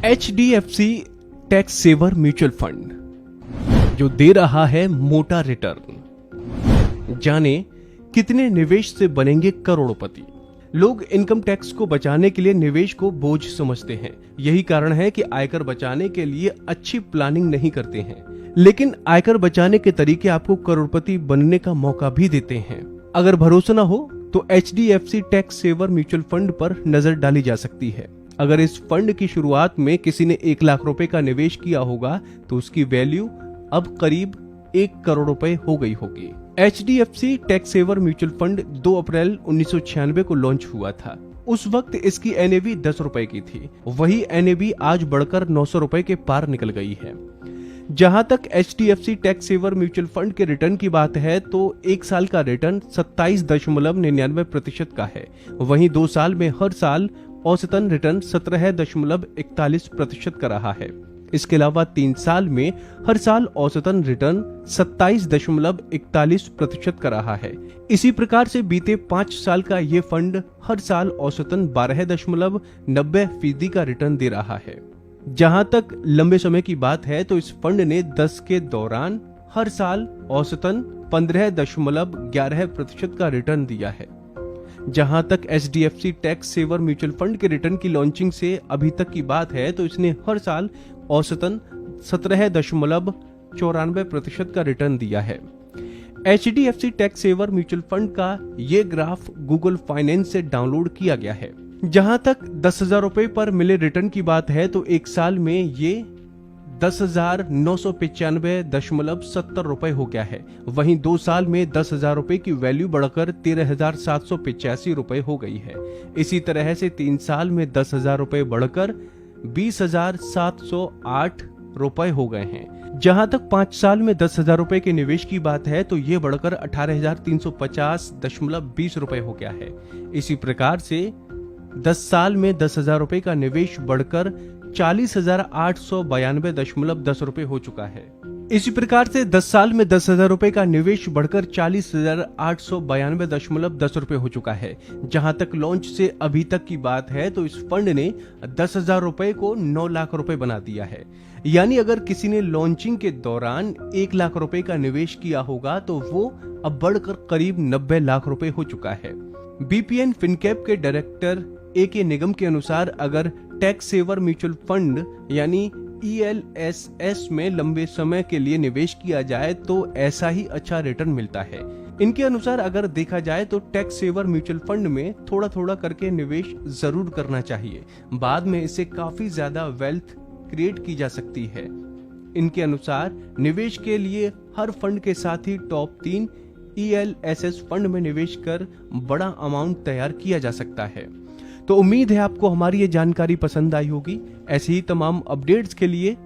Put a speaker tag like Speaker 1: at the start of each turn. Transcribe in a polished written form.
Speaker 1: HDFC tax saver mutual fund जो दे रहा है मोटा रिटर्न। जाने कितने निवेश से बनेंगे करोड़पति। लोग इनकम टैक्स को बचाने के लिए निवेश को बोझ समझते हैं। यही कारण है कि आयकर बचाने के लिए अच्छी प्लानिंग नहीं करते हैं। लेकिन आयकर बचाने के तरीके आपको करोड़पति बनने का मौका भी देते हैं। अगर भरोसा न हो तो HDFC tax saver mutual fund पर नजर डाली जा सकती है। अगर इस फंड की शुरुआत में किसी ने 1 लाख रुपए का निवेश किया होगा तो उसकी वैल्यू अब करीब 1 करोड़ रुपए हो गई होगी। HDFC tax saver mutual fund 2 April 1996 को लॉन्च हुआ था। उस वक्त इसकी NAV 10 रुपए की थी। वही NAV आज बढ़कर 900 रुपए के पार निकल गई है। जहां तक HDFC tax saver mutual fund के रिटर्न की बात है तो 1 साल का रिटर्न 27.99% का है। वहीं 2 साल में हर साल औसतन रिटर्न 17.41% का रहा है। इसके अलावा 3 साल में हर साल औसतन रिटर्न 27.41% का रहा है। इसी प्रकार से बीते 5 साल का ये फंड हर साल औसतन 12.90% का रिटर्न दे रहा है। जहां तक लंबे समय की बात है तो इस फंड ने 10 के दौरान हर साल औसतन 15.11% का रिटर्न दिया है। जहां तक HDFC tax saver mutual fund के रिटर्न की लॉन्चिंग से अभी तक की बात है तो इसने हर साल औसतन 17.94% का रिटर्न दिया है। HDFC tax saver mutual fund का ये ग्राफ गूगल फाइनेंस से डाउनलोड किया गया है। जहां तक 10,000 रुपए पर मिले रिटर्न की बात है तो 1 साल में ये 10,995.70 रुपए हो गया है। वहीं 2 साल में 10,000 रुपए की वैल्यू बढ़कर 13,785 रुपए हो गई है। इसी तरह से 3 साल में 10,000 रुपए बढ़कर 20,708 रुपए हो गए हैं। जहां तक 5 साल में 10,000 रुपए के निवेश की बात है तो ये बढ़कर 18,350.20 रुपए हो गया है। इसी प्रकार से 10 साल में 10,000 रुपए का निवेश बढ़कर 40,892.10 रुपए हो चुका है। इसी प्रकार से 10 साल में 10,000 रुपए का निवेश बढ़कर 40,892.10 रुपए हो चुका है। जहां तक लॉन्च से अभी तक की बात है तो इस फंड ने 10,000 रुपए को 9 लाख रुपए बना दिया है। यानी अगर किसी ने लॉन्चिंग के दौरान 1 लाख रुपए का निवेश किया होगा तो वो अब बढ़कर करीब 90 लाख रुपए हो चुका है। BPN फिनकैप के डायरेक्टर AK निगम के अनुसार अगर टैक्स सेवर म्यूचुअल फंड यानी ELSS में लंबे समय के लिए निवेश किया जाए तो ऐसा ही अच्छा रिटर्न मिलता है। इनके अनुसार अगर देखा जाए तो टैक्स सेवर म्यूचुअल फंड में थोड़ा थोड़ा करके निवेश जरूर करना चाहिए। बाद में इससे काफी ज्यादा वेल्थ क्रिएट की जा सकती है। इनके अनुसार निवेश के लिए हर फंड के साथ ही टॉप 3 ELSS फंड में निवेश कर बड़ा अमाउंट तैयार किया जा सकता है। तो उम्मीद है आपको हमारी ये जानकारी पसंद आई होगी। ऐसे ही तमाम अपडेट्स के लिए